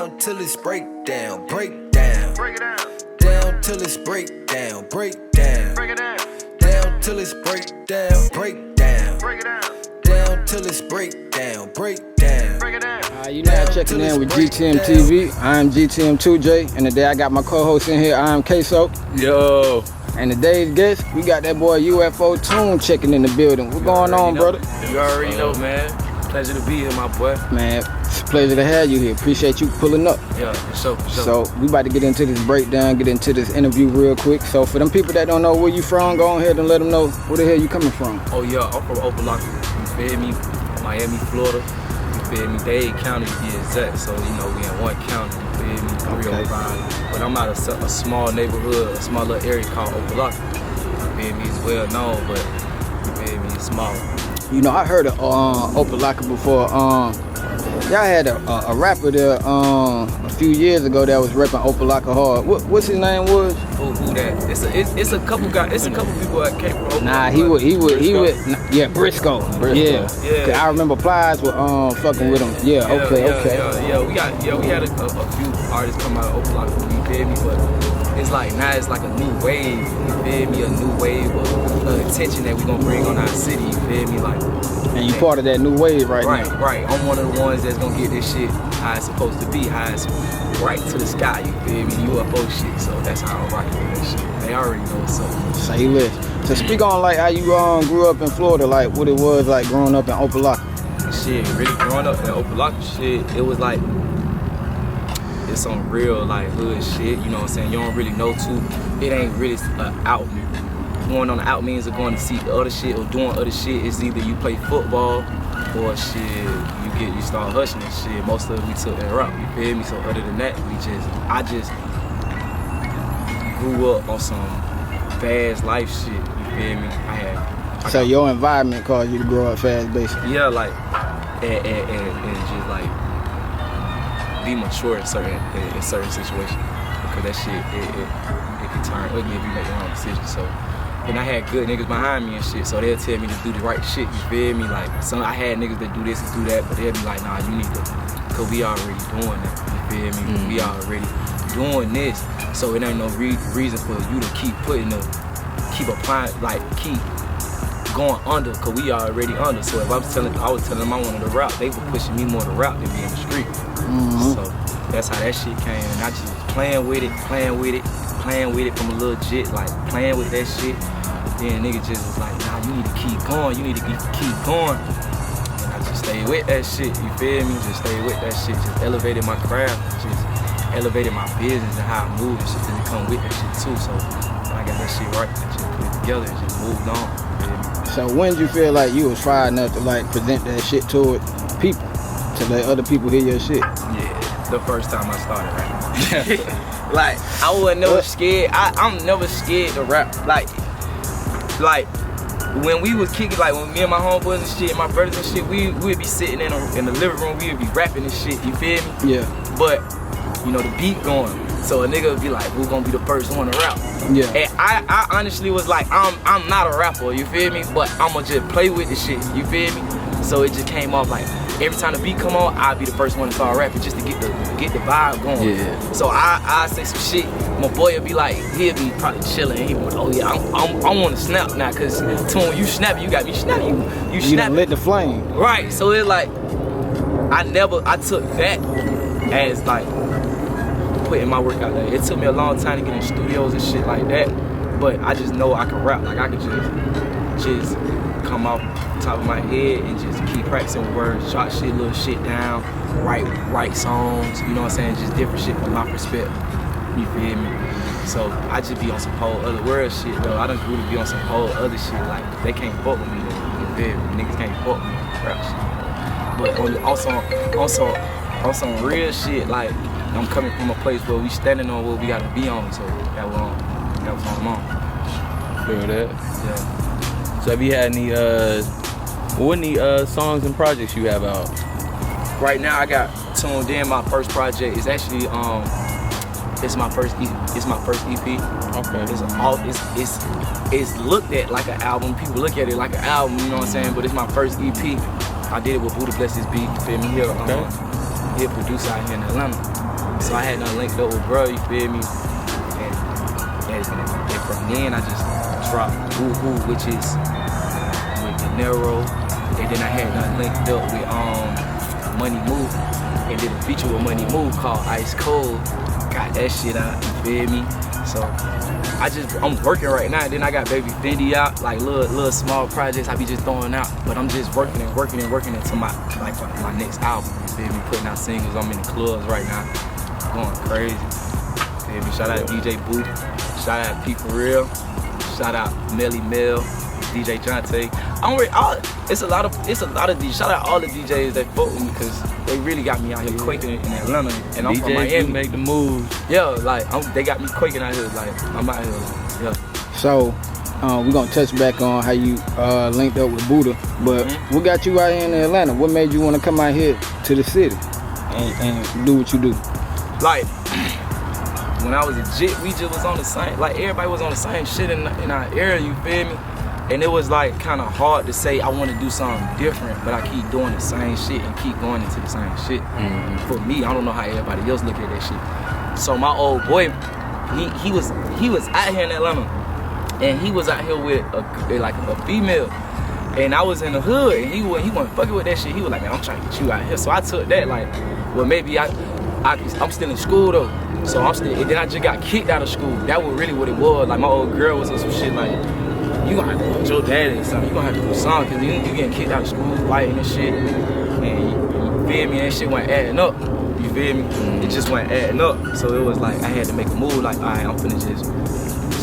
Down till it's breakdown, breakdown. Break it down. Down till it's breakdown, breakdown. Break it down. Down till it's breakdown, breakdown. Break it down. Down till it's breakdown, breakdown. Break it down. You now checking in with GTM TV. I'm GTM2J, and today I got my co-host in here. I'm Queso. Yo. And today's guest, we got that boy UFO Toon checking in the building. What's going on, brother? You already know, man. Pleasure to be here, my boy. Man, it's a pleasure to have you here. Appreciate you pulling up. Yeah, for sure, for sure. So we about to get into this breakdown, get into this interview real quick. So for them people that don't know where you from, go ahead and let them know where the hell you coming from. Oh yeah, I'm from Opa-locka. You feel me? Miami, Florida. You feel me? Dade County to be exact. So you know we in one county. You feel me? 305. But I'm out of a small neighborhood, a small little area called Opa-locka. You feel me? It's well known, but you feel me? It's small. You know, I heard of Opa-locka before. Y'all had a rapper there a few years ago that was repping Opa-locka hard. What's his name was? Who that? It's a couple guys. It's a couple people that came from Opa-locka. Nah, he would. Yeah, Briscoe. Yeah. Yeah. I remember Plies was fucking with him. Yeah. Okay. We had a few artists come out of Opa-locka. You feel me? But it's like now it's like a new wave. You feel me? A new wave of attention that we gonna bring on our city. You feel me? Like. And you part of that new wave right now. Right. I'm one of the ones that's gonna get this shit how it's supposed to be, how it's right to the sky, you feel me? UFO shit, so that's how I'm rocking with that shit. They already know what's up. Say less. So speak on like how you grew up in Florida, like what it was like growing up in Opa-locka. Shit, really growing up in Opa-locka shit, it was like, it's some real like hood shit, you know what I'm saying? You don't really know too, it ain't really out. Going on the out means of going to see other shit or doing other shit. It's either you play football or shit, you start hustling and shit. Most of it we took that route, you feel me? So other than that, I just grew up on some fast life shit, you feel me? So your environment caused you to grow up fast, basically? Yeah, like, and just like, be mature in certain situations. Because that shit, it can turn ugly if you make the wrong decision, so. And I had good niggas behind me and shit, so they'll tell me to do the right shit, you feel me? Like, I had niggas that do this and do that, but they'll be like, nah, you need to, cause we already doing that, you feel me? We already doing this, so it ain't no reason for you to keep keep applying, like, keep going under, cause we already under. So if I was telling them I wanted to rap, they were pushing me more to rap than be in the street. So that's how that shit came, and I just was playing with it from a little jit, like playing with that shit. Then nigga just was like, nah, you need to keep going, keep going. And I just stayed with that shit, you feel me? Just stayed with that shit, just elevated my craft, just elevated my business and how I move and shit, then it come with that shit too. So when I got that shit right, I just put it together and just moved on, you feel me? So when did you feel like you was fire enough to like present that shit to people, to let other people hear your shit? Yeah, the first time I started rapping. Like, I was never scared. I'm never scared to rap. Like when we was kicking, like when me and my homeboys and shit, my brothers and shit, we'd be sitting in the living room, we would be rapping and shit, you feel me? Yeah. But, you know, the beat going, so a nigga would be like, who's gonna be the first one to rap? Yeah. And I honestly was like, I'm not a rapper, you feel me? But I'ma just play with the shit, you feel me? So it just came off like, every time the beat come on, I'll be the first one to start rapping just to get the vibe going. Yeah. So I say some shit. My boy will be like, he'll be probably chilling. He be like, oh yeah, I want to snap now, cause Toon, you snap, you got me snap, you snap. You done lit the flame. Right. So it's like, I took that as like putting my work out there. It took me a long time to get in studios and shit like that, but I just know I can rap. Like I can just come off the top of my head and just keep practicing words, jot shit, little shit down, write songs, you know what I'm saying? Just different shit from my perspective, you feel me? So I just be on some whole other world shit though. I done grew to be on some whole other shit, like they can't fuck with me though, you feel me? Niggas can't fuck with me, rap shit. But on some real shit, like I'm coming from a place where we standing on what we gotta be on, so that was on my mom. Feel that? Yeah. So have you had any songs and projects you have out? Right now I got tuned in. My first project is actually it's my first EP. Okay. It's looked at like an album. People look at it like an album, you know what I'm saying? But it's my first EP. I did it with BuddahBlessThisBeat. You feel me? hit producer out here in Atlanta. So I had done linked up with bro, you feel me? And from then I just dropped Woo Woo, which is with De Niro. And then I had done linked up with Money Move. And did a feature with Money Move called Ice Cold. Got that shit out, you feel me? So I'm working right now. Then I got Baby Fendi out, like little small projects I be just throwing out. But I'm just working into my next album. You feel me? Putting out singles. I'm in the clubs right now, going crazy. You feel me? Shout out DJ Boo. Shout out P For Real. Shout out Melly Mel, DJ G.Hunter. It's a lot of DJs. Shout out all the DJs that fuck with me because they really got me out here quaking in Atlanta, and I'm from Miami. Make the moves. Yeah, like they got me quaking out here. Like I'm out here. Like, yeah. So we're gonna touch back on how you linked up with Buddha, but what got you out here in Atlanta? What made you want to come out here to the city and do what you do? Like when I was a jit, we just was on the same. Like everybody was on the same shit in our area. You feel me? And it was like kind of hard to say I want to do something different, but I keep doing the same shit and keep going into the same shit. For me, I don't know how everybody else look at that shit. So my old boy, he was out here in Atlanta, and he was out here with a female, and I was in the hood, and he wasn't fucking with that shit. He was like, man, I'm trying to get you out here. So I took that like, well maybe I'm still in school though, so I'm still. And then I just got kicked out of school. That was really what it was. Like my old girl was on some shit like, you gonna have to put your daddy or something. You gonna have to do something because you getting kicked out of school, fighting and shit. And you feel me? That shit wasn't adding up. You feel me? It just wasn't adding up. So it was like I had to make a move. Like, all right, I'm finna just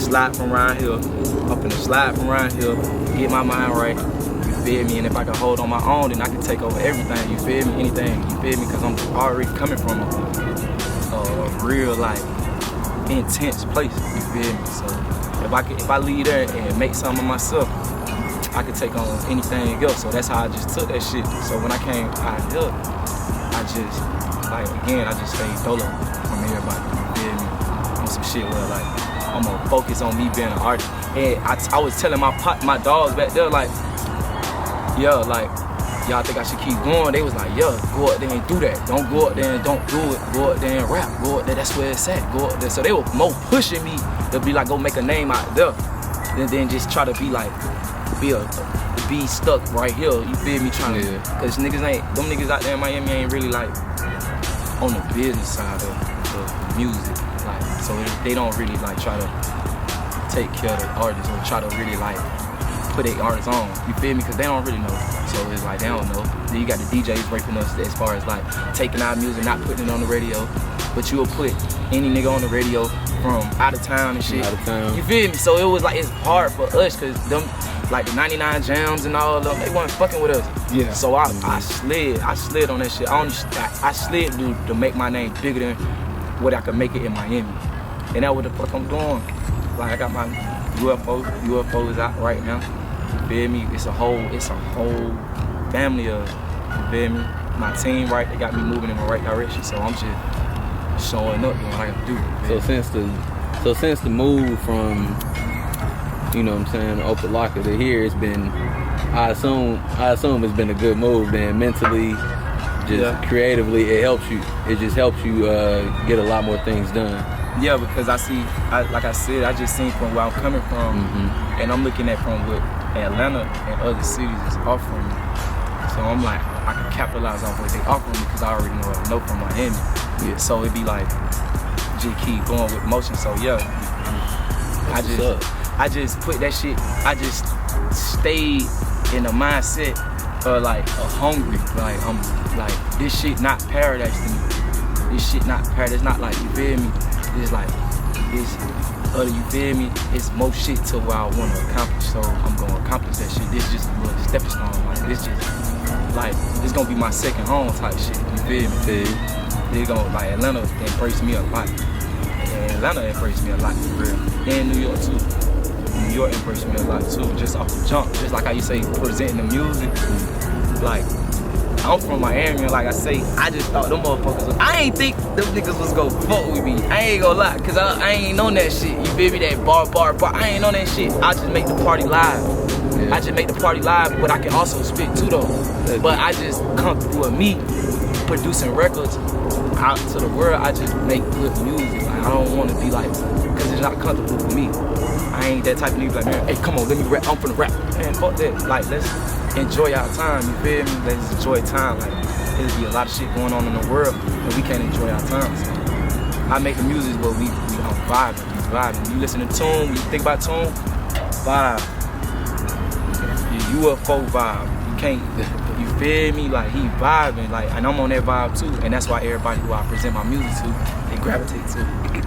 slide from around here. I'm finna slide from around here, get my mind right. You feel me? And if I can hold on my own, then I can take over everything. You feel me? Anything. You feel me? Because I'm already coming from a real like intense place. You feel me? So. If I leave there and make something of myself, I could take on anything else. So that's how I just took that shit. So when I came out here, I just stayed solo from everybody. You feel me? On some shit where like I'm gonna focus on me being an artist. And I was telling my dogs back there like, yeah, like y'all think I should keep going? They was like, yeah, go up there and do that. Don't go up there and don't do it. Go up there and rap. Go up there, that's where it's at. Go up there. So they were more pushing me to be like, go make a name out there. Then just try to be like, be stuck right here. You feel me? Trying to, cause them niggas out there in Miami ain't really like on the business side of music. Like, so they don't really like try to take care of the artists or try to really like put their artists on. You feel me? Cause they don't really know. So it's like they don't know. Then you got the DJs raping us as far as like taking our music, not putting it on the radio. But you'll put any nigga on the radio from out of town and shit. Out of town. You feel me? So it was like it's hard for us cause them like the 99 Jams and all of them, they wasn't fucking with us. Yeah. So I slid on that shit. I slid to make my name bigger than what I could make it in Miami. And that's what the fuck I'm doing. Like I got my UFO is out right now. You feel me? It's a whole family of, you feel me? My team, right, they got me moving in the right direction. So I'm just showing up doing what I gotta do. So since the move from, you know what I'm saying, Opa-locka to here, it's been, I assume it's been a good move. Then mentally, just creatively, it helps you. It just helps you get a lot more things done. Yeah, because like I said, I just seen from where I'm coming from, and I'm looking at from what Atlanta and other cities is offering me. So I'm like, I can capitalize on what they offer me because I already know what I know from Miami. Yeah. So it'd be like, just keep going with motion. So yeah, I just put that shit. I just stayed in the mindset of like hungry. Like I'm like this shit not paradise to me. This shit not paradise. Not like, you feel me. It's like it's other, you feel me? It's more shit to what I want to accomplish. So I'm gonna accomplish that shit. This just a little stepping stone. Like this just like it's gonna be my second home type shit. You feel me? They gonna like Atlanta embraced me a lot. And Atlanta embraced me a lot for real. And New York too. New York embraced me a lot too, just off the jump. Just like how you say, presenting the music. Like, I'm from Miami, like I say, I just thought them motherfuckers, I ain't think them niggas was gonna fuck with me. I ain't gonna lie, cause I ain't on that shit. You feel me? That bar, I ain't on that shit. I just make the party live. I just make the party live, but I can also spit too though. But I just come through with me. producing records out to the world, I just make good music. Like, I don't want to be like, because it's not comfortable for me. I ain't that type of nigga like, man, hey, come on, let me rap, I'm finna rap. Man, fuck that. Like, let's enjoy our time, you feel me? Let's enjoy time. Like, there's be a lot of shit going on in the world, and we can't enjoy our time. So I make the music where we are vibing. You listen to Toon, when you think about Toon, vibe. Your UFO vibe. You can't, you feel me? Like, he vibing, like, and I'm on that vibe too, and that's why everybody who I present my music to, they gravitate to.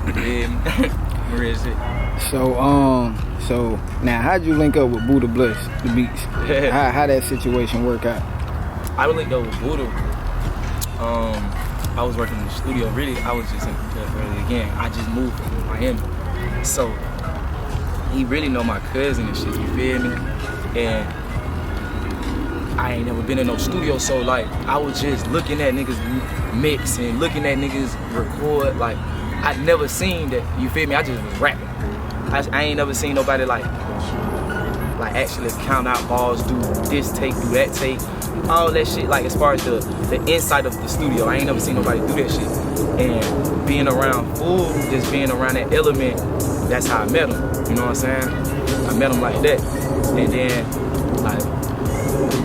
You feel me? Real shit. So now how'd you link up with BuddahBlessTheBeat? How that situation work out? I linked up with Buddha. I was working in the studio. Really, I was just again. I just moved from Miami, so he really know my cousin and shit. You feel me? And I ain't never been in no studio, so like I was just looking at niggas mix and looking at niggas record. Like I never seen that. You feel me? I just was rapping. I ain't never seen nobody like actually count out balls, do this take, do that take, all that shit. Like as far as the inside of the studio, I ain't never seen nobody do that shit. And being around food, just being around that element, that's how I met him. You know what I'm saying? I met him like that. And then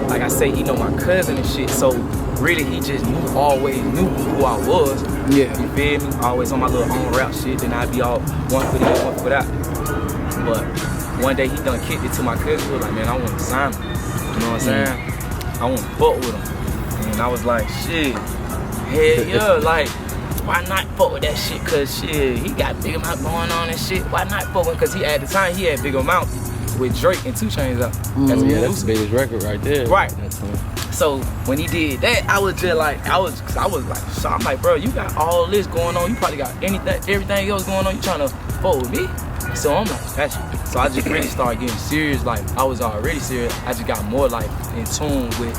like I say, he know my cousin and shit. So really, he just always knew who I was. Yeah. You feel me? Always on my little own rap shit. Then I'd be all one for this, one for that. But one day he done kicked it to my cousin. He was like, man, I want to sign him. You know what I'm saying? I want to fuck with him. And I was like, shit, hell yeah, like, why not fuck with that shit? Cause shit, he got big amount going on and shit. Why not fuck with him? Cause at the time he had big amount with Drake and 2 Chainz out. That's the biggest record right there. Right. So when he did that, I was just like, I was like, so I'm like, bro, you got all this going on. You probably got everything else going on. You trying to fuck with me? So I'm like, that's it. So I just really started getting serious. Like I was already serious. I just got more like in tune with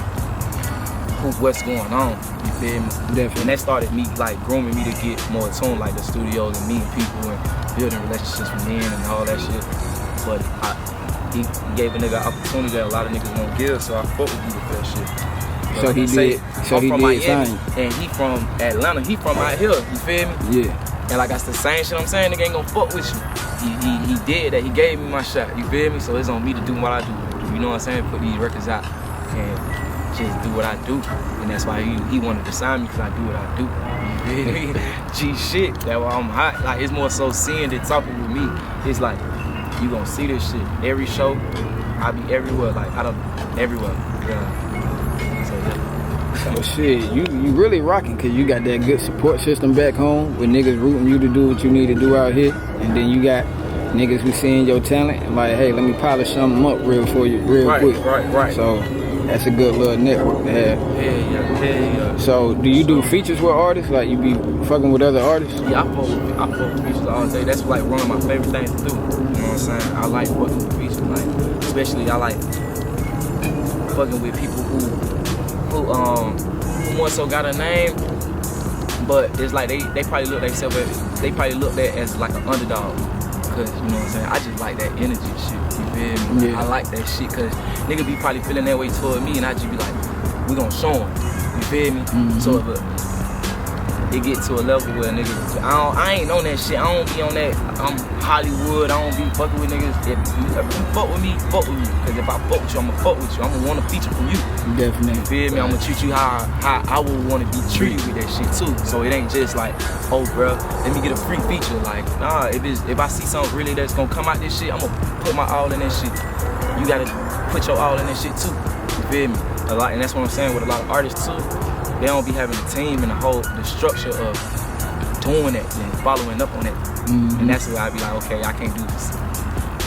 what's going on. You feel me? Definitely. And that started me like grooming me to get more in tune, like the studios and meeting people and building relationships with men and all that shit. But he gave a nigga an opportunity that a lot of niggas won't give, so I fuck with people for that shit. But So like he did. So he from did Miami, sign. and he from Atlanta. He from out here. You feel me? Yeah. And like that's the same shit I'm saying. Nigga ain't gonna fuck with you. He did that. He gave me my shot. You feel me? So it's on me to do what I do. You know what I'm saying? Put these records out and just do what I do. And that's why he wanted to sign me, because I do what I do. You feel me? G shit. That's why I'm hot. Like it's more so seeing than talking with me. It's like you gonna see this shit every show. I be everywhere. Like I don't everywhere. Yeah. So yeah. So shit, you really rocking, cause you got that good support system back home with niggas rooting you to do what you need to do out here, and then you got niggas who seeing your talent and like, hey, let me polish something up real for you, real quick. Right. So that's a good little network to have. Yeah. So do you do features with artists? Like you be fucking with other artists? Yeah, I fuck with features all day. That's like one of my favorite things to do. You know what I'm saying? I like fucking with features, like especially I like fucking with people who more so got a name, but it's like they probably look at as like an underdog, cause you know what I'm saying, I just like that energy and shit, you feel me? Yeah. I like that shit, cause nigga be probably feeling that way toward me, and I just be like, we gonna show him, you feel me? So if it get to a level where niggas, I ain't on that shit, I don't be on that, I'm Hollywood, I don't be fucking with niggas. If you fuck with me, cause if I fuck with you, I'ma fuck with you, I'ma want a feature from you. Definitely. You feel me? I'ma treat you how I would want to be treated with that shit too. So it ain't just like, oh bro, let me get a free feature. Like, nah, if I see something really that's gonna come out this shit, I'ma put my all in that shit. You gotta put your all in that shit too. You feel me? A lot, and that's what I'm saying with a lot of artists too. They don't be having a team and the structure of doing that and following up on it. And that's where I be like, okay, I can't do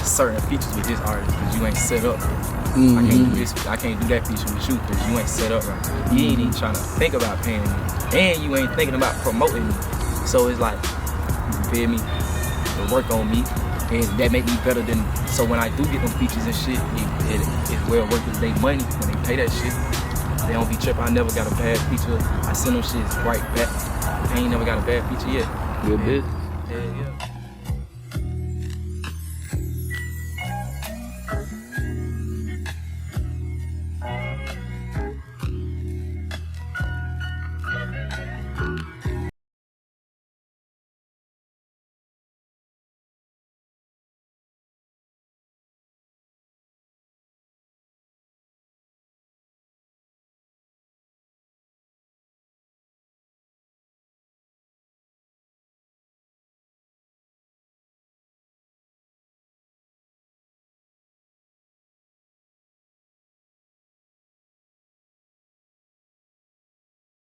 certain features with this artist because you ain't set up. I can't do this. I can't do that feature with you because you ain't set up right. You ain't even trying to think about paying me, and you ain't thinking about promoting me. So it's like, you feel me? To work on me, and that make me better than. So when I do get them features and shit, it's well worth it. They money when they pay that shit. They don't be tripping. I never got a bad feature. I send them shits right back. I ain't never got a bad feature yet. Good business. Yeah.